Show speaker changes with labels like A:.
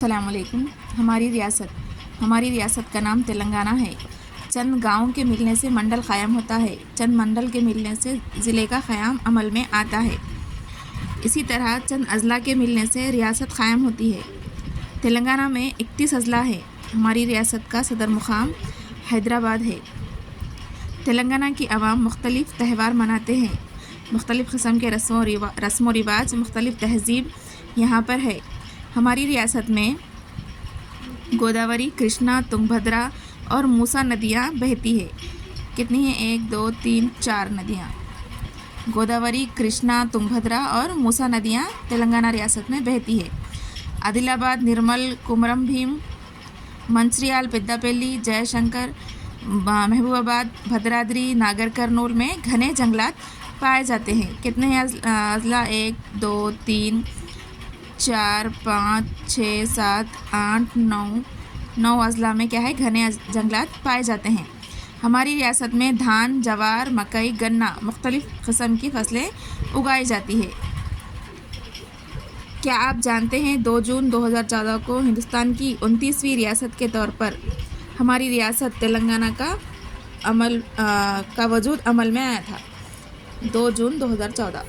A: السلام علیکم۔ ہماری ریاست کا نام تلنگانہ ہے۔ چند گاؤں کے ملنے سے منڈل قائم ہوتا ہے، چند منڈل کے ملنے سے ضلع کا قیام عمل میں آتا ہے۔ اسی طرح چند اضلاع کے ملنے سے ریاست قائم ہوتی ہے۔ تلنگانہ میں 31 اضلاع ہیں۔ ہماری ریاست کا صدر مقام حیدرآباد ہے۔ تلنگانہ کی عوام مختلف تہوار مناتے ہیں۔ مختلف قسم کے رسم و رواج، مختلف تہذیب یہاں پر ہے۔ ہماری ریاست میں گوداوری، کرشنا، تنگبھدرا اور موسیٰ ندیاں بہتی ہیں۔ کتنی ہیں؟ 1 2 3 4 ندیاں۔ گوداوری، کرشنا، تنگبھدرا اور موسیٰ ندیاں تلنگانہ ریاست میں بہتی ہے۔ عادل آباد، نرمل، کمرم بھیم، منچریال، پیدا پلی، جے شنکر، محبوب آباد، بھدرادری، ناگر کرنول میں گھنے جنگلات پائے جاتے ہیں۔ کتنے ہیں اضلاع؟ 1 2 3 4 5 6 7 8 9 اضلاع میں کیا ہے؟ گھنے جنگلات پائے جاتے ہیں۔ ہماری ریاست میں دھان، جوار، مکئی، گنا مختلف قسم کی فصلیں اگائی جاتی ہیں۔ کیا آپ جانتے ہیں 2 جون 2014 کو ہندوستان کی 29ویں ریاست کے طور پر ہماری ریاست تلنگانہ کا وجود عمل میں آیا تھا؟ 2 جون 2014۔